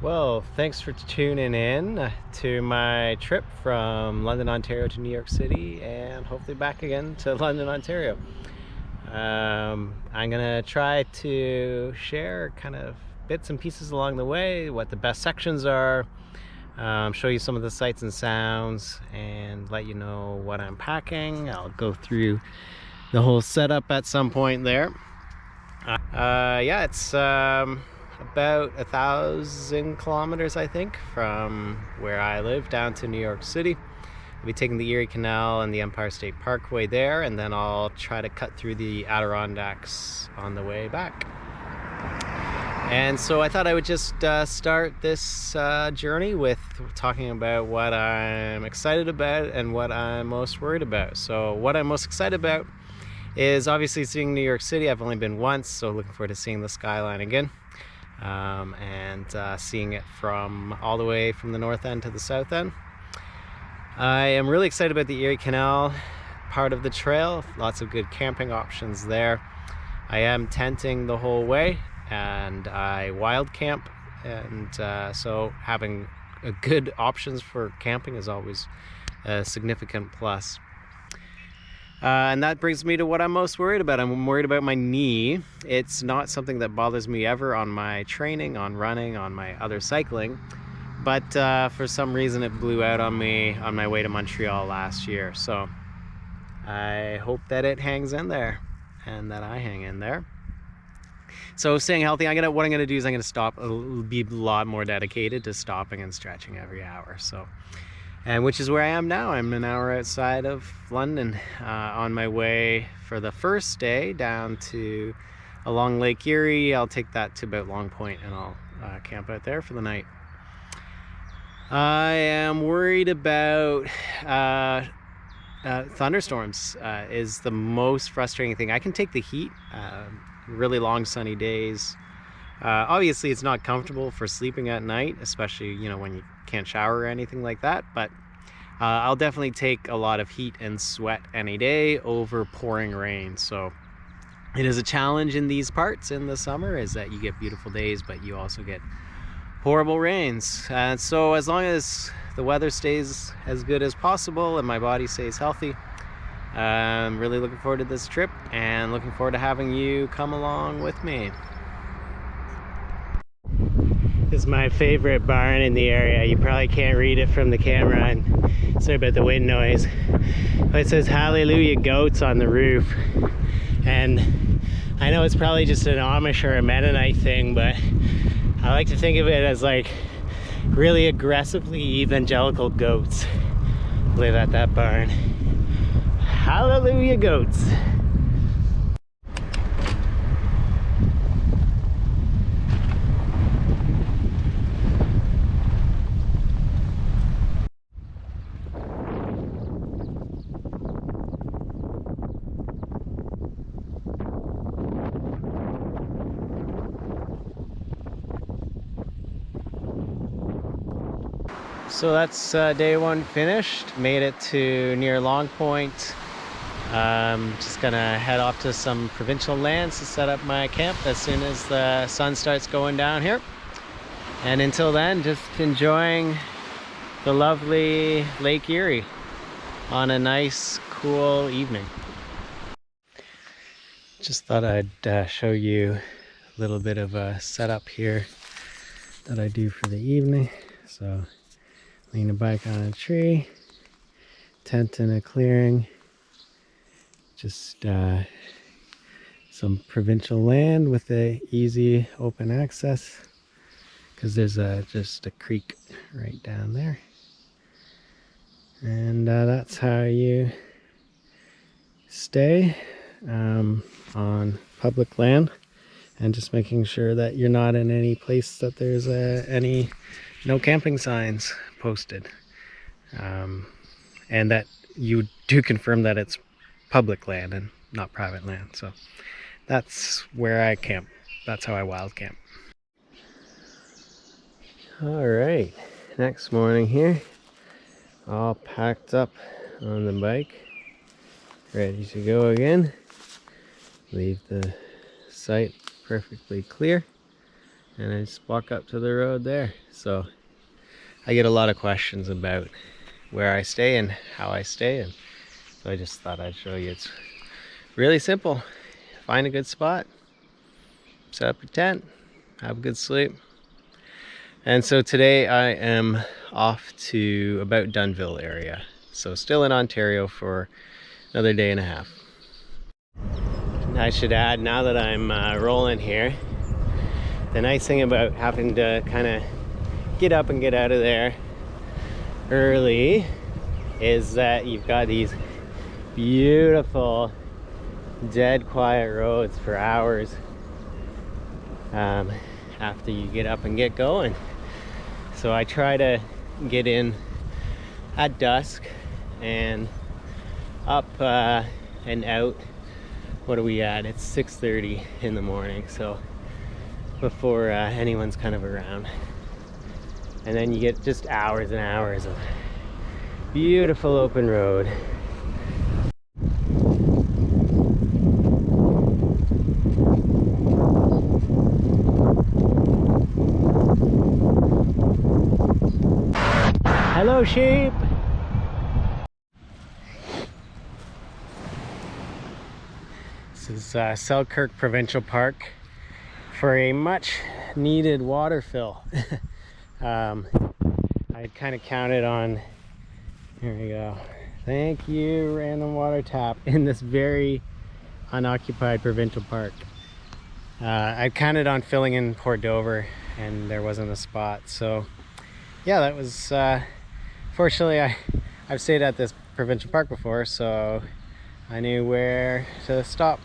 Well, thanks for tuning in to my trip from London, Ontario to New York City and hopefully back again to London, Ontario. I'm gonna try to share kind of bits and pieces along the way, what the best sections are, show you some of the sights and sounds, and let you know what I'm packing. I'll go through the whole setup at some point there. Yeah, it's about 1,000 kilometers, I think, from where I live down to New York City. I'll be taking the Erie Canal and the Empire State Parkway there, and then I'll try to cut through the Adirondacks on the way back. And so I thought I would just start this journey with talking about what I'm excited about and what I'm most worried about. So what I'm most excited about is obviously seeing New York City. I've only been once, so looking forward to seeing the skyline again, and seeing it from all the way from the north end to the south end. I am really excited about the Erie Canal part of the trail. Lots of good camping options there. I am tenting the whole way, and I wild camp, and so having good options for camping is always a significant plus. And that brings me to what I'm most worried about. I'm worried about my knee. It's not something that bothers me ever on my training, on running, on my other cycling, but for some reason it blew out on me on my way to Montreal last year. So I hope that it hangs in there and that I hang in there. So staying healthy, what I'm gonna do is I'm gonna stop, be a lot more dedicated to stopping and stretching every hour. So, and which is where I am now. I'm an hour outside of London, on my way for the first day down to along Lake Erie. I'll take that to about Long Point, and I'll camp out there for the night. I am worried about thunderstorms. Is the most frustrating thing. I can take the heat, really long sunny days. Obviously it's not comfortable for sleeping at night, especially when you can't shower or anything like that, but I'll definitely take a lot of heat and sweat any day over pouring rain. So it is a challenge in these parts in the summer, is that you get beautiful days but you also get horrible rains. And so as long as the weather stays as good as possible and my body stays healthy, I'm really looking forward to this trip and looking forward to having you come along with me. This is my favorite barn in the area. You probably can't read it from the camera, and sorry about the wind noise. But it says Hallelujah Goats on the roof. And I know it's probably just an Amish or a Mennonite thing, but I like to think of it as like really aggressively evangelical goats live at that barn. Hallelujah Goats. So that's day one finished. Made it to near Long Point. Just gonna head off to some provincial lands to set up my camp as soon as the sun starts going down here. And until then, just enjoying the lovely Lake Erie on a nice, cool evening. Just thought I'd show you a little bit of a setup here that I do for the evening. So lean a bike on a tree, tent in a clearing, just some provincial land with a easy open access, because there's just a creek right down there. And that's how you stay on public land, and just making sure that you're not in any place that there's any no camping signs posted, and that you do confirm that it's public land and not private land. So that's where I camp. That's how I wild camp. All right, next morning here, all packed up on the bike, ready to go again. Leave the site perfectly clear, and I just walk up to the road there. So I get a lot of questions about where I stay and how I stay, and so I just thought I'd show you. It's really simple. Find a good spot, set up your tent, have a good sleep. And so today I am off to about Dunnville area. So still in Ontario for another day and a half. And I should add, now that I'm rolling here, the nice thing about having to kind of get up and get out of there early is that you've got these beautiful dead quiet roads for hours after you get up and get going. So I try to get in at dusk and up and out. What are we at? It's 6:30 in the morning, so before anyone's kind of around. And then you get just hours and hours of beautiful open road. Hello, sheep! This is Selkirk Provincial Park for a much needed water fill. I kind of counted on, here we go, thank you random water tap, in this very unoccupied provincial park. I counted on filling in Port Dover and there wasn't a spot, so yeah, that was fortunately I've stayed at this provincial park before, so I knew where to stop,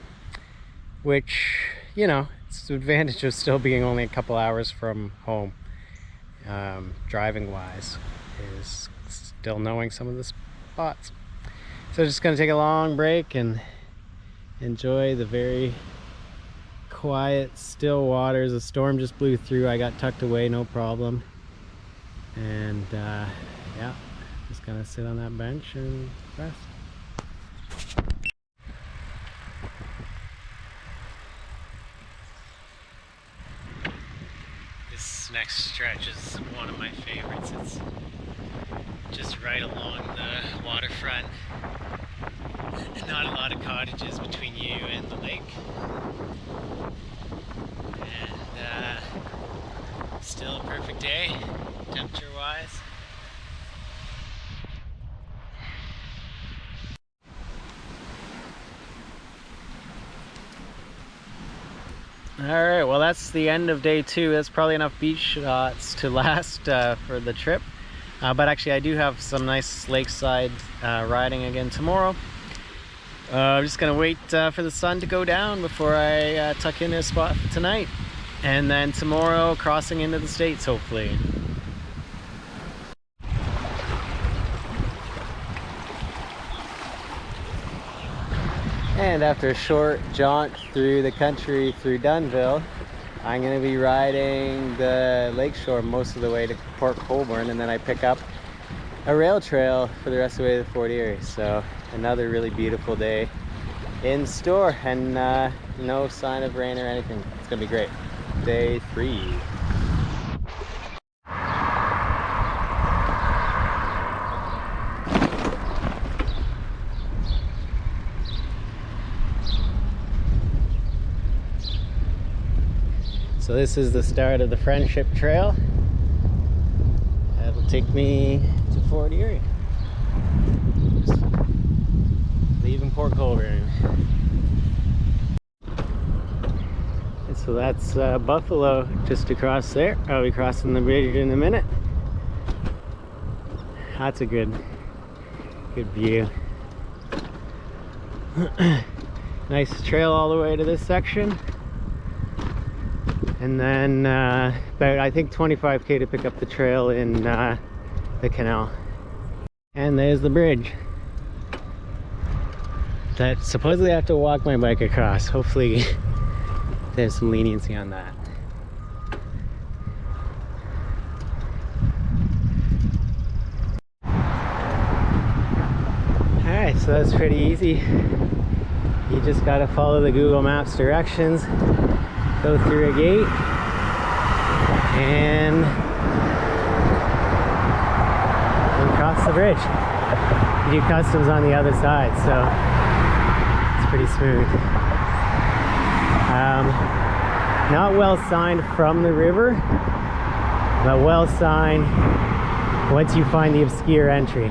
which, you know, it's the advantage of still being only a couple hours from home, driving wise, is still knowing some of the spots. So just gonna take a long break and enjoy the very quiet, still waters. The storm just blew through. I got tucked away, no problem. And yeah, just gonna sit on that bench and rest. This next stretch is one of my favorites. It's just right along the waterfront. Not a lot of cottages between you and the lake. And still a perfect day, temperature wise. Alright, well that's the end of day 2. That's probably enough beach shots to last for the trip. But actually I do have some nice lakeside riding again tomorrow. I'm just gonna wait for the sun to go down before I tuck in a spot for tonight. And then tomorrow crossing into the States, hopefully. And after a short jaunt through the country through Dunnville, I'm going to be riding the lakeshore most of the way to Port Colborne, and then I pick up a rail trail for the rest of the way to Fort Erie. So another really beautiful day in store, and no sign of rain or anything. It's going to be great. Day 3. So this is the start of the Friendship Trail. That'll take me to Fort Erie. Just leaving Port Colborne. And so that's Buffalo just across there. I'll be crossing the bridge in a minute. That's a good view. Nice trail all the way to this section. And then about, I think, 25k to pick up the trail in the canal. And there's the bridge that supposedly I have to walk my bike across. Hopefully there's some leniency on that. Alright, so that's pretty easy. You just gotta follow the Google Maps directions, go through a gate, and we cross the bridge. We do customs on the other side, so it's pretty smooth. Not well signed from the river, but well signed once you find the obscure entry.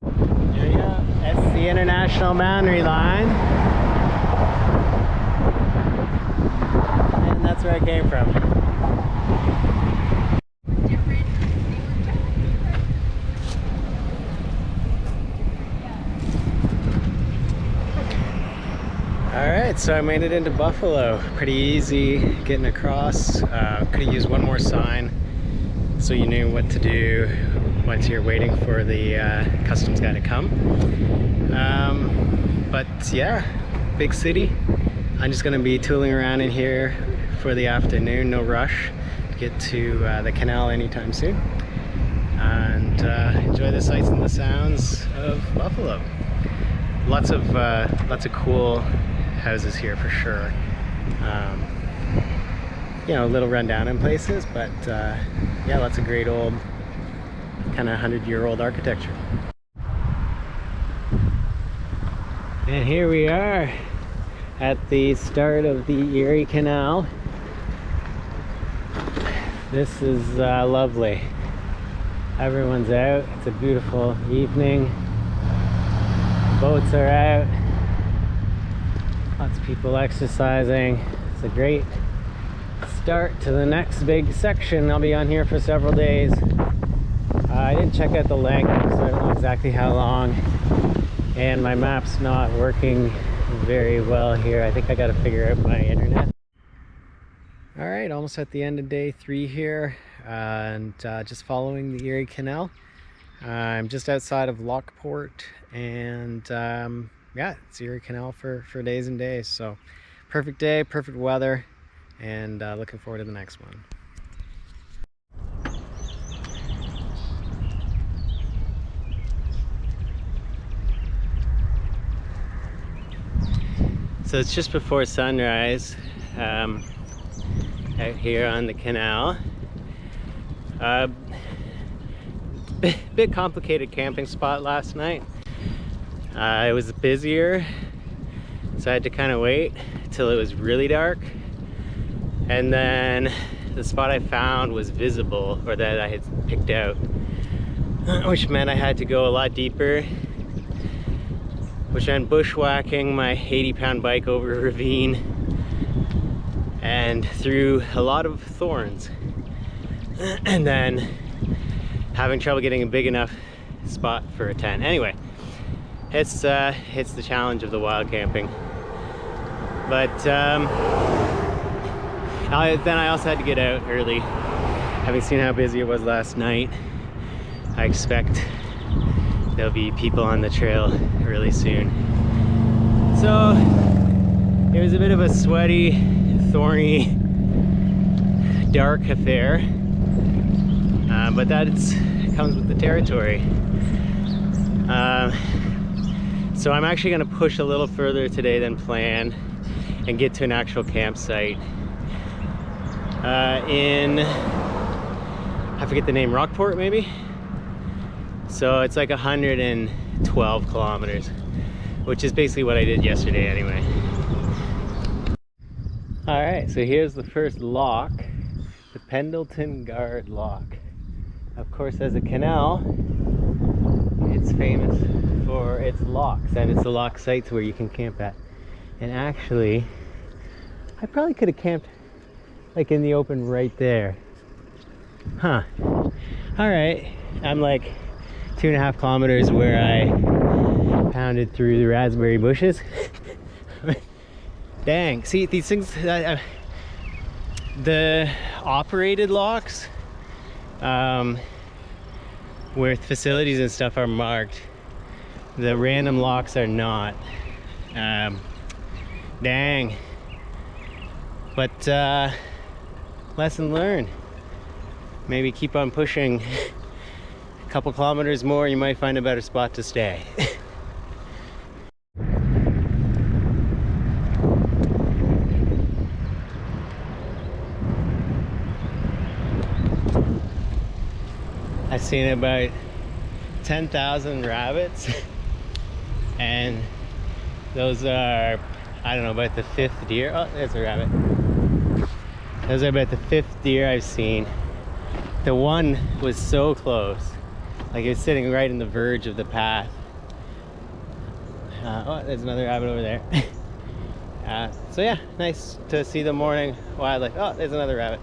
There you go. That's the international boundary line. And that's where I came from. Alright, so I made it into Buffalo. Pretty easy getting across. Could have used one more sign so you knew what to do once you're waiting for the customs guy to come. But yeah, big city. I'm just going to be tooling around in here for the afternoon, no rush to get to the canal anytime soon. And enjoy the sights and the sounds of Buffalo. Lots of cool houses here for sure. You know, a little rundown in places, but yeah, lots of great old kind of 100-year-old architecture. And here we are at the start of the Erie Canal. This is lovely. Everyone's out. It's a beautiful evening. Boats are out. Lots of people exercising. It's a great start to the next big section. I'll be on here for several days. I didn't check out the length, so I don't know exactly how long. And my map's not working very well here. I think I got to figure out my internet. All right, almost at the end of day 3 here, and just following the Erie Canal. I'm just outside of Lockport, and yeah, it's Erie Canal for days and days. So perfect day, perfect weather, and looking forward to the next one. So it's just before sunrise out here on the canal. Bit complicated camping spot last night. It was busier, so I had to kind of wait till it was really dark, and then the spot I found was visible, or that I had picked out, which meant I had to go a lot deeper, which meant bushwhacking my 80-pound bike over a ravine and through a lot of thorns, and then having trouble getting a big enough spot for a tent. Anyway, it's the challenge of the wild camping. But then I also had to get out early. Having seen how busy it was last night, I expect there'll be people on the trail really soon. So it was a bit of a sweaty, thorny, dark affair, but that comes with the territory. So I'm actually going to push a little further today than planned and get to an actual campsite in, I forget the name, Rockport maybe? So it's like 112 kilometers, which is basically what I did yesterday anyway. All right, so here's the first lock, the Pendleton Guard Lock. Of course, as a canal, it's famous for its locks, and it's the lock sites where you can camp at. And actually, I probably could have camped like in the open right there. Huh. All right, I'm like 2.5 kilometers where I pounded through the raspberry bushes. Dang, see these things, the operated locks where facilities and stuff are marked, the random locks are not. Dang. But lesson learned. Maybe keep on pushing a couple kilometers more, you might find a better spot to stay. seen about 10,000 rabbits, and those are, I don't know, about the 5th deer. Oh, there's a rabbit. Those are about the 5th deer I've seen. The one was so close, like it was sitting right in the verge of the path. Oh, there's another rabbit over there. So yeah, nice to see the morning wildlife. Oh, there's another rabbit.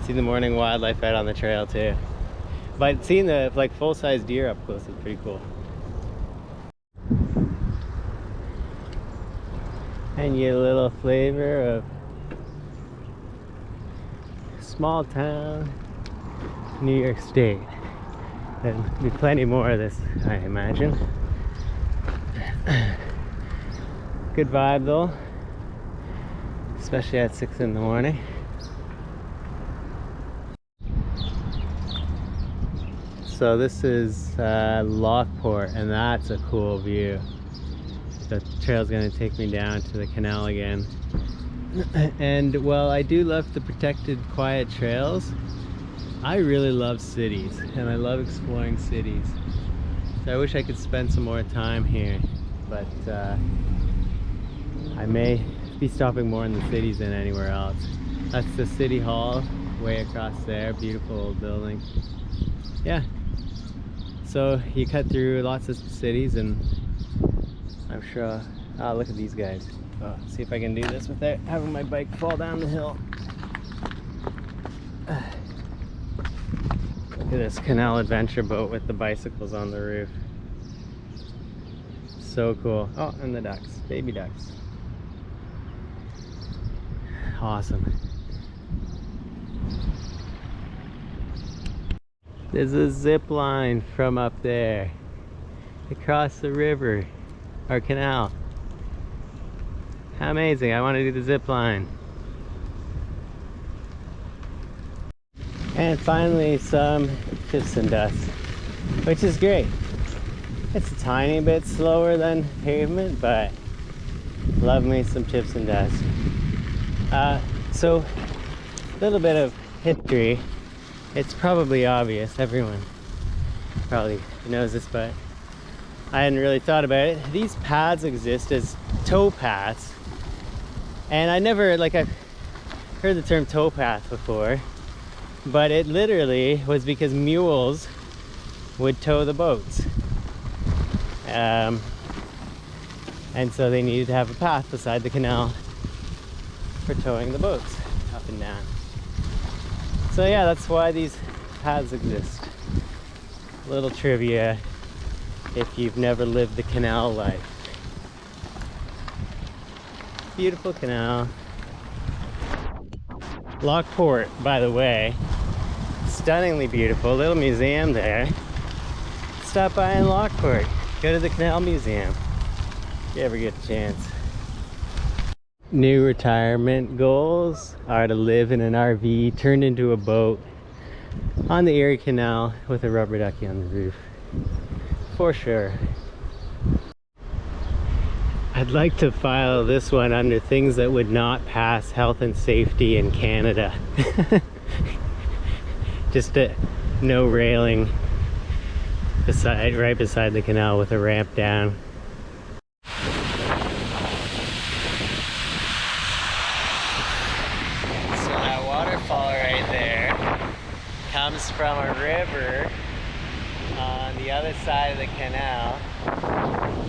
See the morning wildlife out on the trail too. But seeing the like full-size deer up close is pretty cool. And you get a little flavor of small town New York State. There'll be plenty more of this, I imagine. Good vibe though, especially at 6 in the morning. So this is Lockport, and that's a cool view. The trail's gonna take me down to the canal again. And while I do love the protected quiet trails, I really love cities, and I love exploring cities. So I wish I could spend some more time here, but I may be stopping more in the cities than anywhere else. That's the City Hall way across there, beautiful old building. Yeah, so you cut through lots of cities, and I'm sure, oh, look at these guys. Oh, see if I can do this without having my bike fall down the hill. Look at this canal adventure boat with the bicycles on the roof. So cool. Oh, and the ducks, baby ducks. Awesome. There's a zip line from up there across the river or canal. How amazing. I want to do the zip line. And finally some chips and dust, which is great. It's a tiny bit slower than pavement, but love me some chips and dust. So a little bit of history. It's probably obvious, everyone probably knows this, but I hadn't really thought about it. These paths exist as tow paths, and I never, like, I've heard the term tow path before, but it literally was because mules would tow the boats. And so they needed to have a path beside the canal for towing the boats up and down. So yeah, that's why these paths exist. A little trivia if you've never lived the canal life. Beautiful canal. Lockport, by the way, stunningly beautiful. Little museum there. Stop by in Lockport. Go to the Canal Museum if you ever get a chance. New retirement goals are to live in an RV turned into a boat on the Erie Canal with a rubber ducky on the roof. For sure. I'd like to file this one under things that would not pass health and safety in Canada. Just no railing right beside the canal with a ramp down. Comes from a river on the other side of the canal.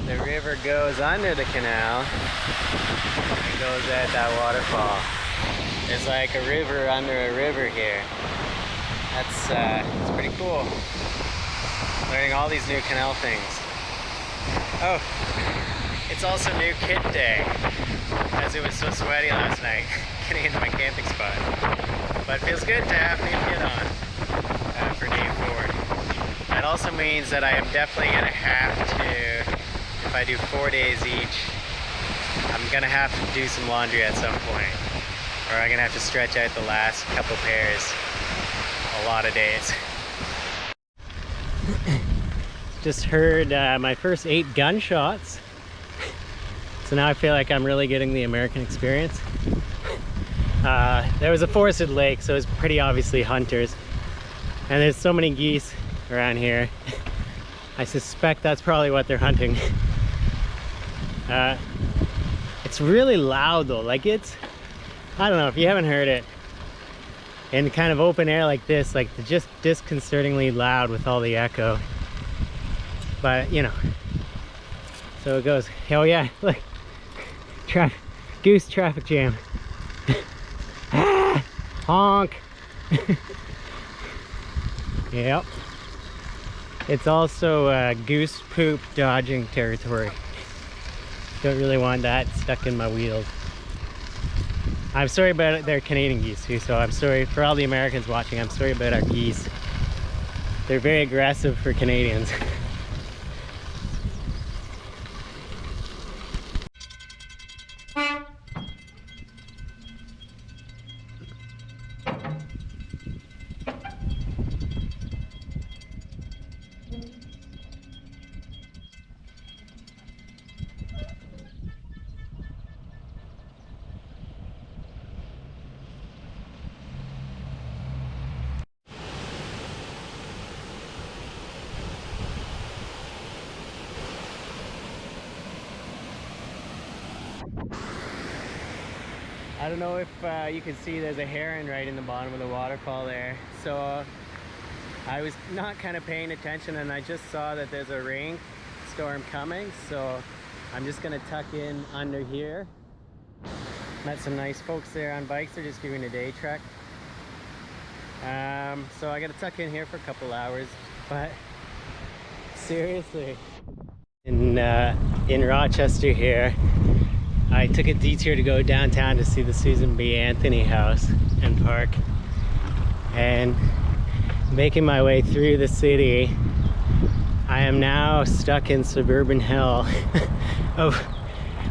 The river goes under the canal and goes at that waterfall. There's like a river under a river here. It's pretty cool. Learning all these new canal things. Oh, it's also new kit day, as it was so sweaty last night getting into my camping spot. But it feels good to have new kit on. For day 4. That also means that I am definitely going to have to, if I do 4 days each, I'm going to have to do some laundry at some point. Or I'm going to have to stretch out the last couple pairs a lot of days. Just heard my first 8 gunshots. So now I feel like I'm really getting the American experience. There was a forested lake, so it was pretty obviously hunters. And there's so many geese around here. I suspect that's probably what they're hunting. It's really loud though, like it's, I don't know if you haven't heard it, in kind of open air like this, like just disconcertingly loud with all the echo. But you know, so it goes. Oh yeah, look, goose traffic jam. Ah, honk. Yep. It's also goose poop dodging territory. Don't really want that stuck in my wheels. I'm sorry about it. They're Canadian geese too, so I'm sorry for all the Americans watching. I'm sorry about our geese. They're very aggressive for Canadians. I don't know if you can see there's a heron right in the bottom of the waterfall there. So I was not kind of paying attention and I just saw that there's a rainstorm coming. So I'm just gonna tuck in under here. Met some nice folks there on bikes. They're just doing a day trek. So I gotta tuck in here for a couple hours, but seriously. In Rochester here, I took a detour to go downtown to see the Susan B. Anthony House and Park, and making my way through the city, I am now stuck in suburban hell of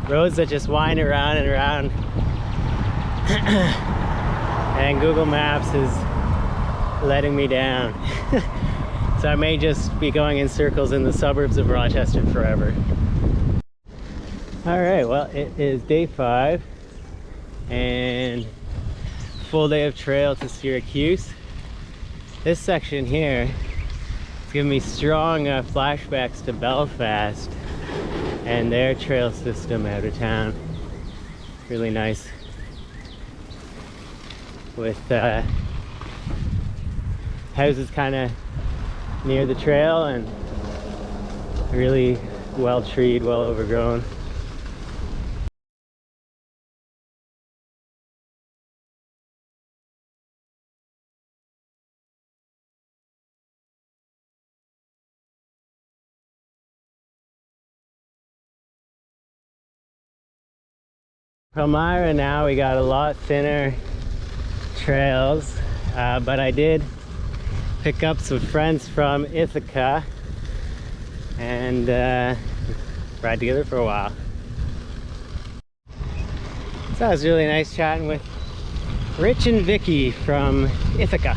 roads that just wind around and around, and Google Maps is letting me down. So I may just be going in circles in the suburbs of Rochester forever. All right, well, it is day 5 and full day of trail to Syracuse. This section here is giving me strong flashbacks to Belfast and their trail system out of town. Really nice with houses kind of near the trail and really well treed, well overgrown. Elmira now, we got a lot thinner trails, but I did pick up some friends from Ithaca and ride together for a while. So that was really nice chatting with Rich and Vicky from Ithaca.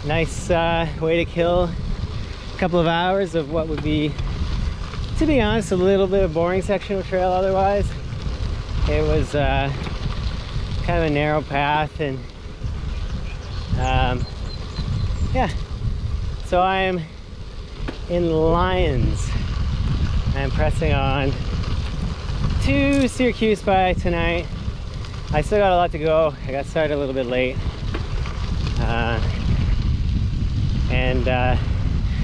Nice way to kill a couple of hours of what would be, to be honest, a little bit of boring section of trail otherwise. It was kind of a narrow path, and yeah, so I am in Lyons. I'm pressing on to Syracuse by tonight. I still got a lot to go. I got started a little bit late, and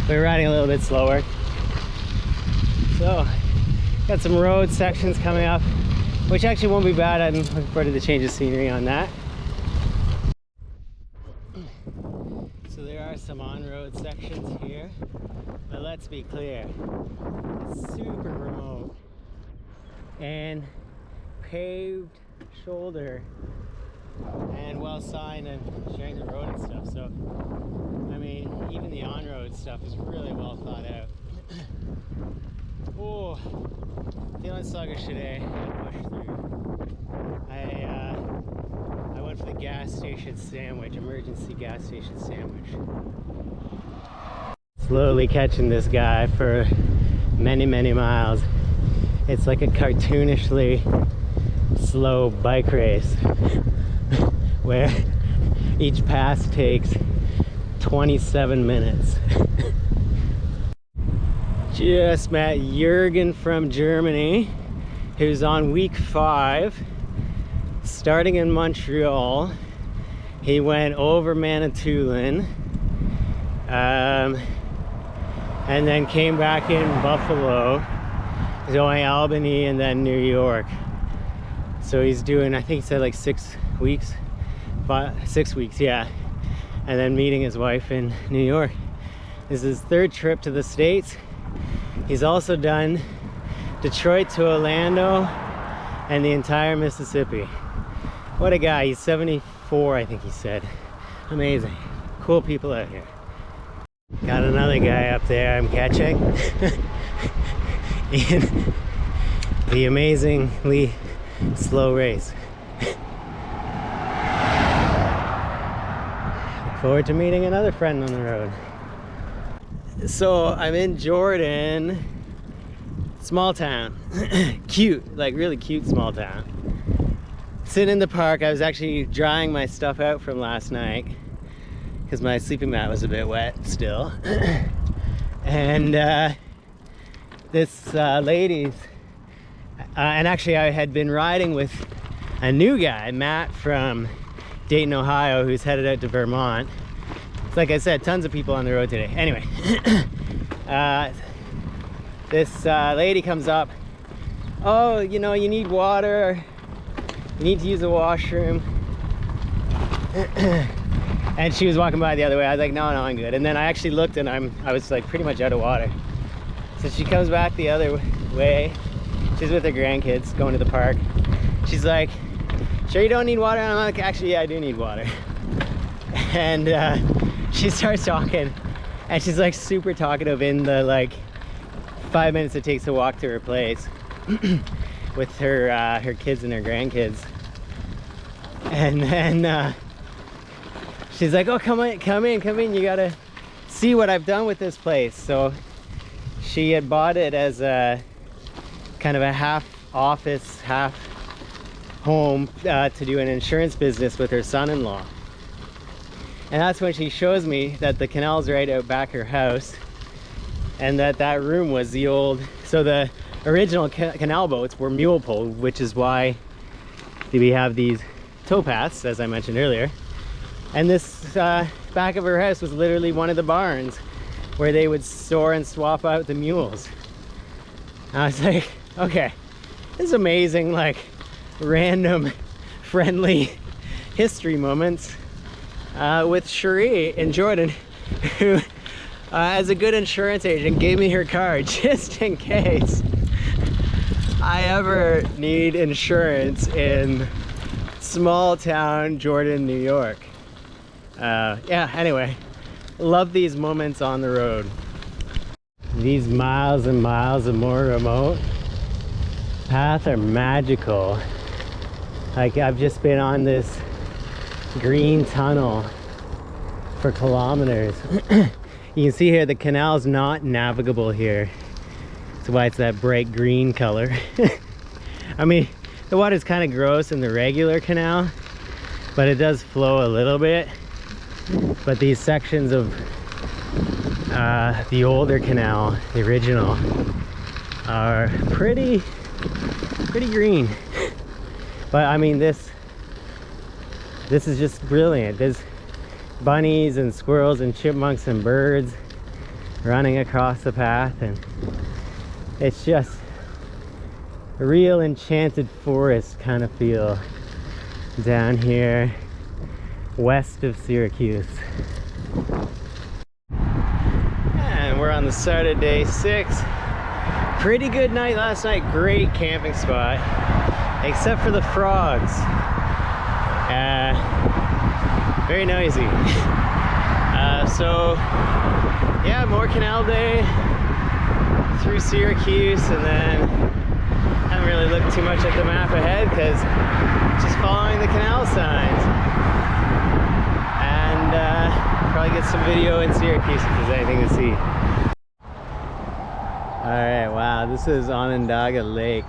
we were riding a little bit slower, so got some road sections coming up, which actually won't be bad. I'm looking forward to the change of scenery on that. So there are some on-road sections here, but let's be clear, it's super remote and paved shoulder and well signed and sharing the road and stuff. So I mean, even the on-road stuff is really well thought out. Oh, feeling sluggish today. I pushed through. I went for the gas station sandwich, emergency gas station sandwich. Slowly catching this guy for many, many miles. It's like a cartoonishly slow bike race where each pass takes 27 minutes. Just met Jürgen from Germany, who's on week 5, starting in Montreal. He went over Manitoulin, and then came back in Buffalo, going Albany and then New York. So he's doing, I think he said like 6 weeks, 6 weeks, yeah. And then meeting his wife in New York. This is his 3rd trip to the States. He's also done Detroit to Orlando and the entire Mississippi. What a guy, he's 74, I think he said. Amazing, cool people out here. Got another guy up there I'm catching in the amazingly slow race. Look forward to meeting another friend on the road. So I'm in Jordan, small town, cute, like really cute small town. Sitting in the park, I was actually drying my stuff out from last night because my sleeping mat was a bit wet still. And this lady's, and actually I had been riding with a new guy, Matt from Dayton, Ohio, who's headed out to Vermont. Like I said, tons of people on the road today. Anyway, this lady comes up. Oh, you know, you need water. You need to use the washroom. And she was walking by the other way. I was like, no, I'm good. And then I actually looked and I was like pretty much out of water. So she comes back the other way. She's with her grandkids going to the park. She's like, sure you don't need water? And I'm like, actually, yeah, I do need water. And she starts talking, and she's like super talkative in the like 5 minutes it takes to walk to her place with her kids and her grandkids. And then she's like, oh, come in, you gotta see what I've done with this place. So she had bought it as a kind of a half office, half home to do an insurance business with her son-in-law. And that's when she shows me that the canal's right out back her house, and that room was the old, so the original canal boats were mule pulled, which is why we have these towpaths, as I mentioned earlier. And this back of her house was literally one of the barns where they would store and swap out the mules. And I was like, okay, this is amazing, like random friendly history moments with Cherie in Jordan, who as a good insurance agent gave me her card just in case I ever need insurance in small town Jordan, New York. Yeah, anyway, love these moments on the road. These miles and miles of more remote path are magical. Like, I've just been on this green tunnel for kilometers. You can see here the canal's not navigable here. That's why it's that bright green color. I mean, the water's kind of gross in the regular canal, but it does flow a little bit. But these sections of the older canal, the original, are pretty green. But I mean, this is just brilliant. There's bunnies and squirrels and chipmunks and birds running across the path, and it's just a real enchanted forest kind of feel down here west of Syracuse. And we're on the start of day 6. Pretty good night last night, great camping spot, except for the frogs. Very noisy. So yeah, more canal day through Syracuse, and then haven't really looked too much at the map ahead because just following the canal signs, and probably get some video in Syracuse if there's anything to see. Alright, wow, this is Onondaga Lake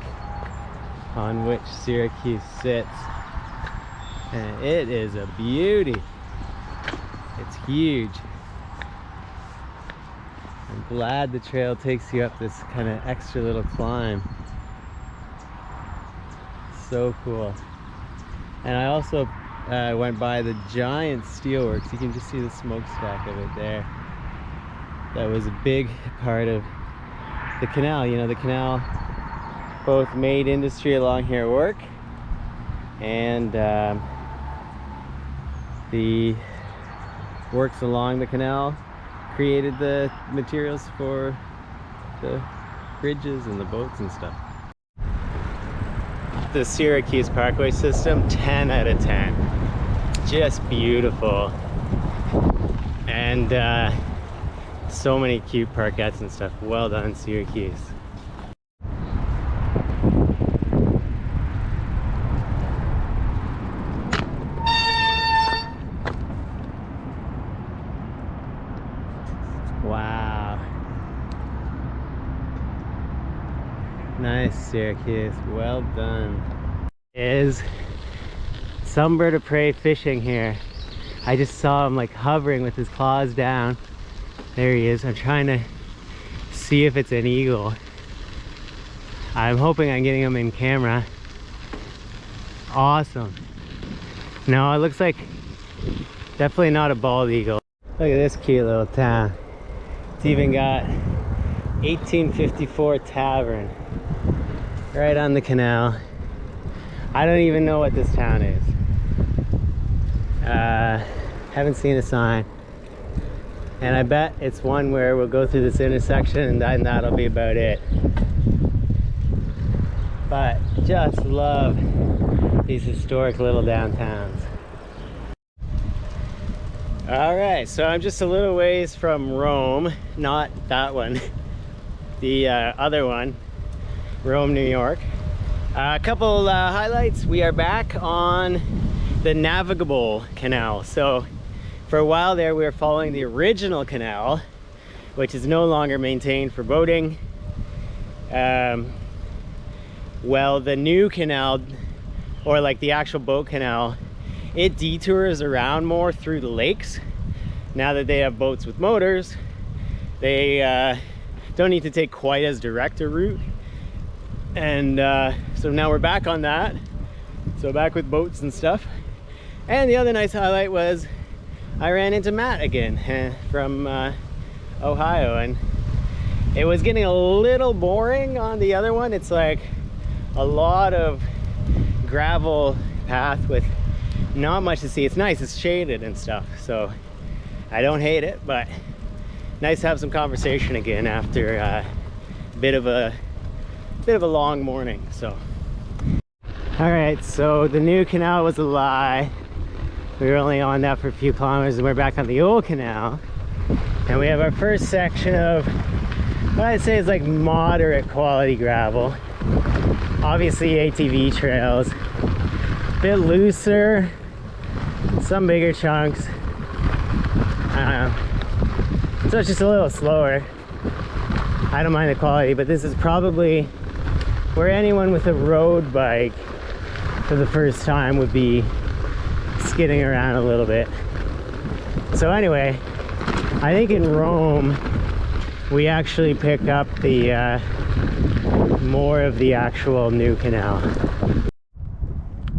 on which Syracuse sits, and it is a beauty. It's huge. glad the trail takes you up this kind of extra little climb. So cool. And I also went by the giant steelworks. You can just see the smokestack of it there. That was a big part of the canal. You know, the canal both made industry along here work, and the works along the canal created the materials for the bridges and the boats and stuff. The Syracuse Parkway system, 10 out of 10. Just beautiful. And so many cute parkettes and stuff. Well done, Syracuse. Wow. Nice, Syracuse. Well done. Is some bird of prey fishing here. I just saw him like hovering with his claws down. There he is. I'm trying to see if it's an eagle. I'm hoping I'm getting him in camera. Awesome. No, it looks like definitely not a bald eagle. Look at this cute little town. It's even got 1854 Tavern right on the canal. I don't even know what this town is. Haven't seen a sign. And I bet it's one where we'll go through this intersection and then that'll be about it. But just love these historic little downtowns. Alright, so I'm just a little ways from Rome, not that one, the other one, Rome, New York. A couple highlights. We are back on the navigable canal. So for a while there we were following the original canal, which is no longer maintained for boating. Well, the new canal, or like the actual boat canal, it detours around more through the lakes. Now that they have boats with motors, they don't need to take quite as direct a route. And so now we're back on that. So back with boats and stuff. And the other nice highlight was I ran into Matt again from Ohio, and it was getting a little boring on the other one. It's like a lot of gravel path with not much to see. It's nice, it's shaded and stuff, so I don't hate it, but nice to have some conversation again after a bit of a long morning. So all right, so the new canal was a lie. We were only on that for a few kilometers and we're back on the old canal, and we have our first section of what I'd say is like moderate quality gravel. Obviously ATV trails, a bit looser, some bigger chunks. So it's just a little slower. I don't mind the quality, but this is probably where anyone with a road bike for the first time would be skidding around a little bit. So anyway, I think in Rome we actually pick up the more of the actual new canal.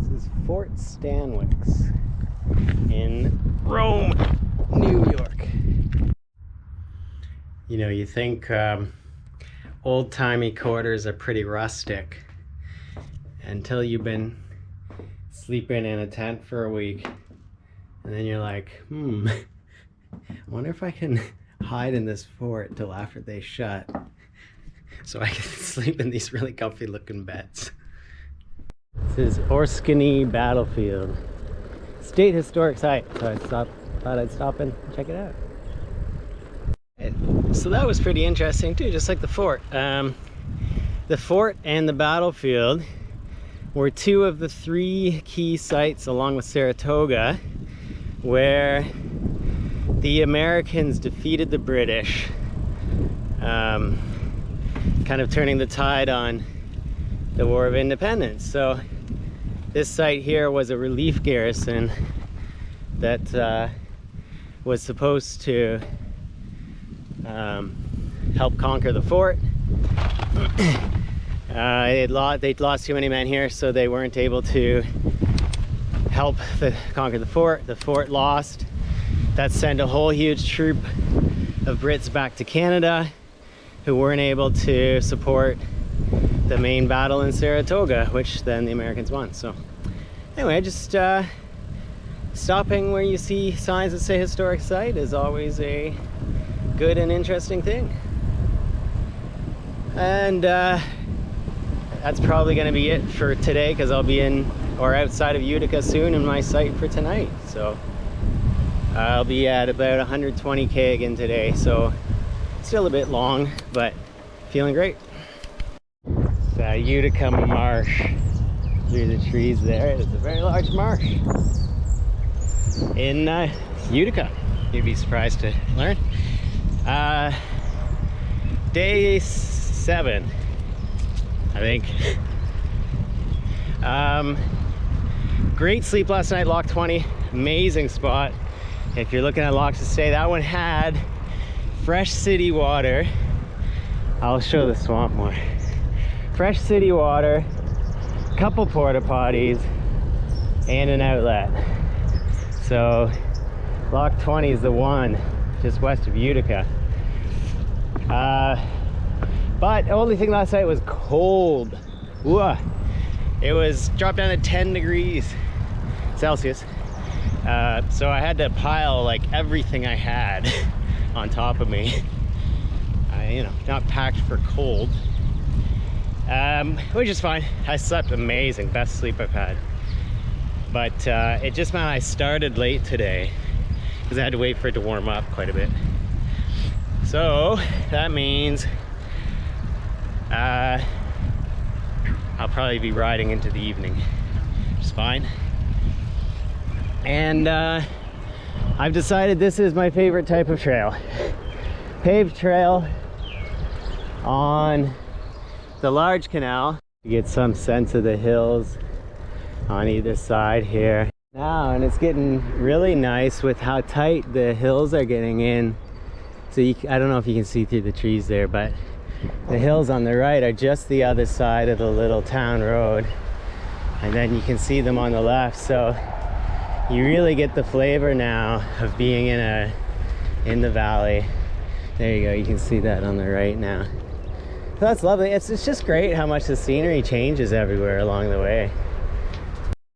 This is Fort Stanwix in Rome, New York. You know, you think old-timey quarters are pretty rustic until you've been sleeping in a tent for a week, and then you're like, I wonder if I can hide in this fort till after they shut so I can sleep in these really comfy looking beds. This is Orskany Battlefield, state historic site, so I thought I'd stop and check it out. So that was pretty interesting too, just like the fort. The fort and the battlefield were two of the three key sites, along with Saratoga, where the Americans defeated the British, kind of turning the tide on the War of Independence. So this site here was a relief garrison that was supposed to help conquer the fort. They'd lost too many men here, so they weren't able to help conquer the fort. The fort lost. That sent a whole huge troop of Brits back to Canada, who weren't able to support the main battle in Saratoga, which then the Americans won. So anyway, just stopping where you see signs that say historic site is always a good and interesting thing. And that's probably going to be it for today, because I'll be in or outside of Utica soon in my site for tonight. So I'll be at about 120K again today, so still a bit long, but feeling great. It's Utica Marsh. Through the trees there, it's a very large marsh in Utica. You'd be surprised to learn. Day 7, I think. Great sleep last night, Lock 20, amazing spot. If you're looking at locks to stay, that one had fresh city water. I'll show the swamp more. Fresh city water, couple porta potties, and an outlet. So Lock 20 is the one just west of Utica. But the only thing last night was cold. Whoa. It was dropped down to 10 degrees Celsius. So I had to pile like everything I had on top of me. Not packed for cold. Which is fine. I slept amazing, best sleep I've had. But it just meant I started late today because I had to wait for it to warm up quite a bit. So that means I'll probably be riding into the evening, which is fine. And I've decided this is my favorite type of trail. Paved trail on the large canal. You get some sense of the hills on either side here now, and it's getting really nice with how tight the hills are getting in. So I don't know if you can see through the trees there, but the hills on the right are just the other side of the little town road, and then you can see them on the left. So you really get the flavor now of being in the valley. There you go, you can see that on the right now. So that's lovely. It's just great how much the scenery changes everywhere along the way.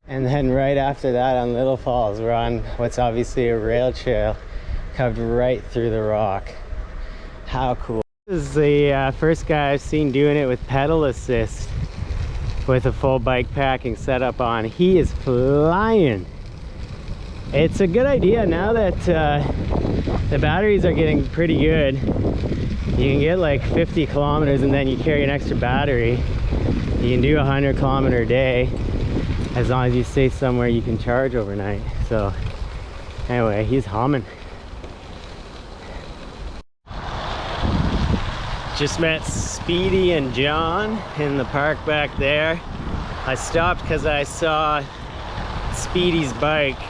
And then right after that on Little Falls, we're on what's obviously a rail trail carved right through the rock. How cool. This is the first guy I've seen doing it with pedal assist with a full bike packing setup on. He is flying. It's a good idea now that the batteries are getting pretty good. You can get like 50 kilometers and then you carry an extra battery. You can do a 100-kilometer day as long as you stay somewhere you can charge overnight. So anyway, he's humming. Just met Speedy and John in the park back there. I stopped because I saw Speedy's bike,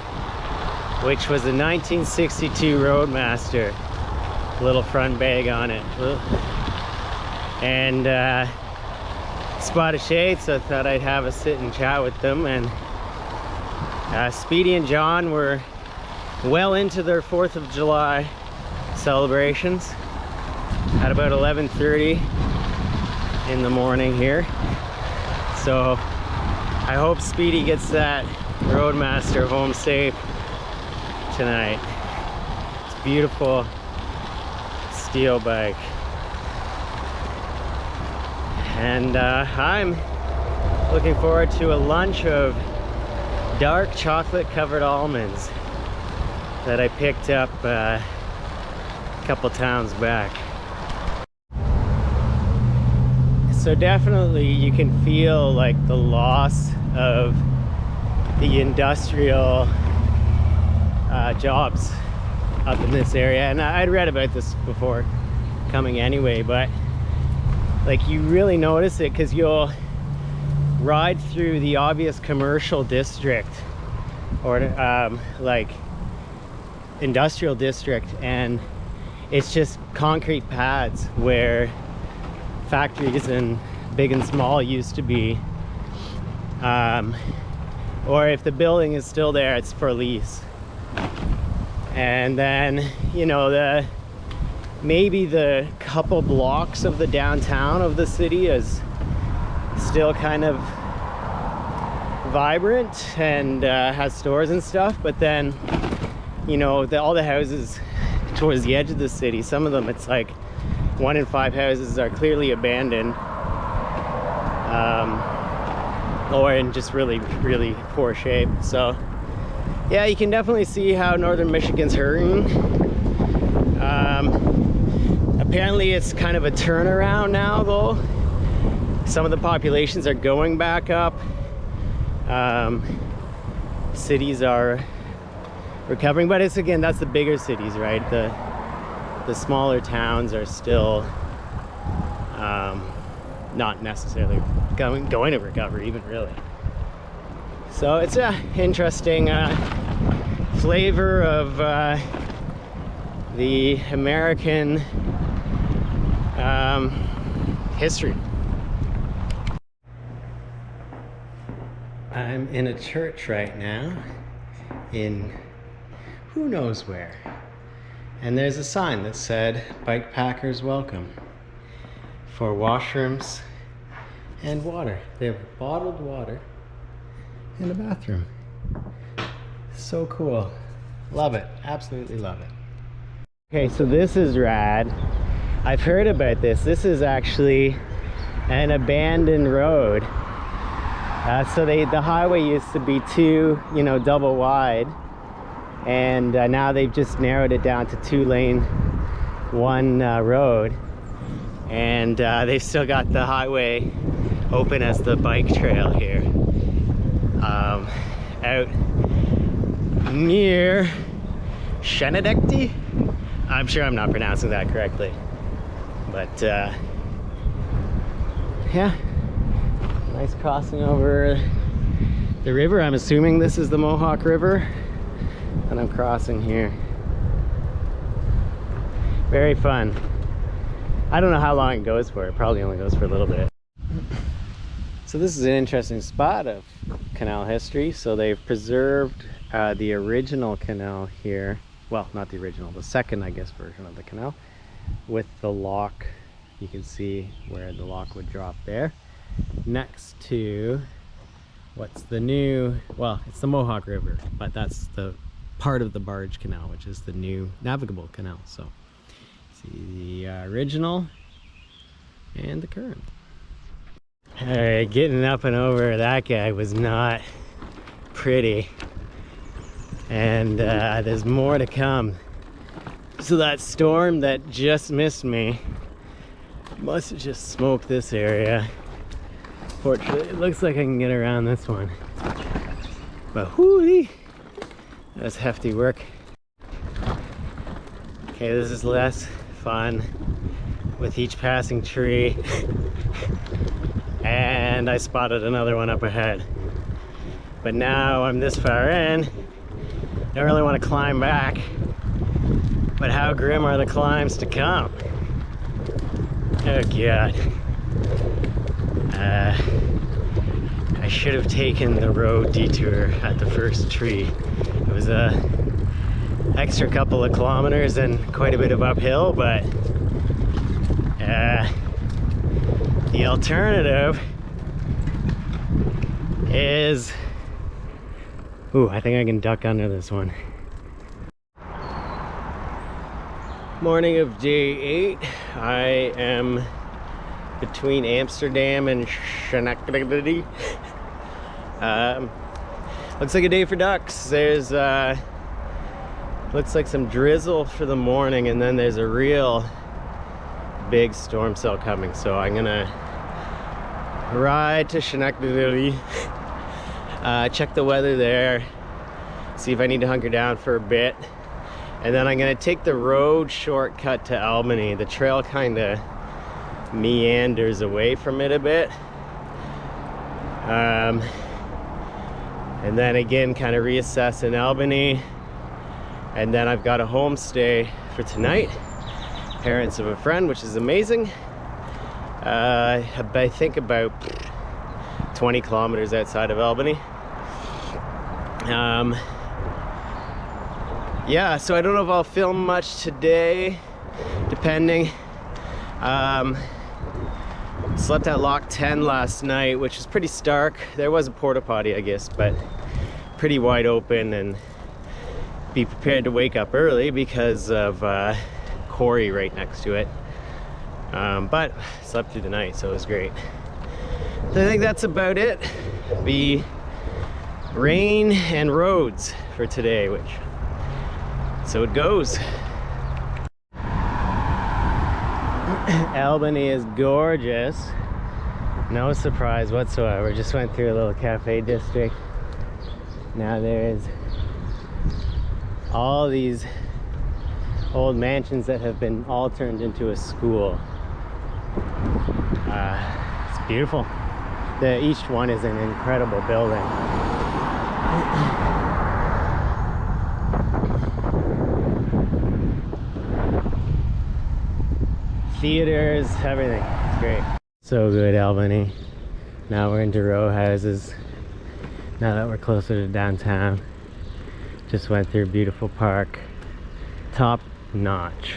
which was a 1962 Roadmaster. Little front bag on it. And spotted shade, so I thought I'd have a sit and chat with them. And Speedy and John were well into their 4th of July celebrations at about 11:30 in the morning here. So I hope Speedy gets that Roadmaster home safe tonight. It's beautiful steel bike. And I'm looking forward to a lunch of dark chocolate covered almonds that I picked up a couple towns back. So definitely you can feel like the loss of the industrial jobs up in this area. And I'd read about this before coming anyway, but like you really notice it because you'll ride through the obvious commercial district or like industrial district, and it's just concrete pads where factories and big and small used to be. Or if the building is still there, it's for lease. And then, you know, maybe the couple blocks of the downtown of the city is still kind of vibrant and has stores and stuff, but then, you know, all the houses towards the edge of the city, some of them, it's like 1 in 5 houses are clearly abandoned, or in just really poor shape. So yeah, you can definitely see how northern Michigan's hurting. Apparently it's kind of a turnaround now though. Some of the populations are going back up. Cities are recovering, but it's, again, that's the bigger cities, right? The smaller towns are still not necessarily going to recover even, really. So it's a interesting flavor of the American history. I'm in a church right now in who knows where, and there's a sign that said "Bike Packers Welcome" for washrooms and water. They have bottled water and a bathroom. So cool. Love it. Absolutely love it. Okay, so this is rad. I've heard about this. This is actually an abandoned road. So the highway used to be 2, you know, double wide, and now they've just narrowed it down to 2-lane, 1 road, and they've still got the highway open as the bike trail here, out near Schenectady. I'm sure I'm not pronouncing that correctly, but yeah, nice crossing over the river. I'm assuming this is the Mohawk River, and I'm crossing here. Very fun. I don't know how long it goes for. It probably only goes for a little bit. So this is an interesting spot of canal history. So they've preserved the original canal here. Well, not the original, the second, I guess, version of the canal, with the lock. You can see where the lock would drop there, next to what's the new, well, it's the Mohawk River, but that's the part of the barge canal, which is the new navigable canal. So see the original and the current. All right, getting up and over that guy was not pretty, and there's more to come. So that storm that just missed me must have just smoked this area. Fortunately, it looks like I can get around this one, but whoo-wee, that's hefty work. Okay, this is less fun with each passing tree. And I spotted another one up ahead. But now I'm this far in, don't really want to climb back. But how grim are the climbs to come? Oh God. I should have taken the road detour at the first tree. It was a extra couple of kilometers and quite a bit of uphill, but the alternative is, ooh, I think I can duck under this one. Morning of day 8. I am between Amsterdam and Schenectady. Looks like a day for ducks. There's looks like some drizzle for the morning, and then there's a real big storm cell coming. So I'm gonna ride to Schenectady, check the weather there, see if I need to hunker down for a bit, and then I'm gonna take the road shortcut to Albany. The trail kind of meanders away from it a bit, and then again kind of reassess in Albany, and then I've got a homestay for tonight, parents of a friend, which is amazing. I think about 20 kilometers outside of Albany. Yeah, so I don't know if I'll film much today, depending. Slept at Lock 10 last night, which was pretty stark. There was a porta potty, I guess, but pretty wide open, and be prepared to wake up early because of quarry right next to it. But slept through the night, so it was great. So I think that's about it. Be rain and roads for today, which so it goes. Albany is gorgeous. No surprise whatsoever. Just went through a little cafe district. Now there's all these old mansions that have been all turned into a school. It's beautiful. Each one is an incredible building. Theaters, everything. It's great. So good, Albany. Now we're into row houses. Now that we're closer to downtown. Just went through a beautiful park. Top notch.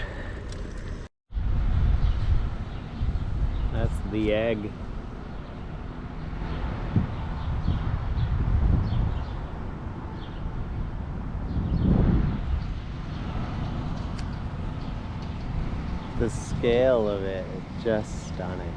That's the egg. The scale of it is just stunning.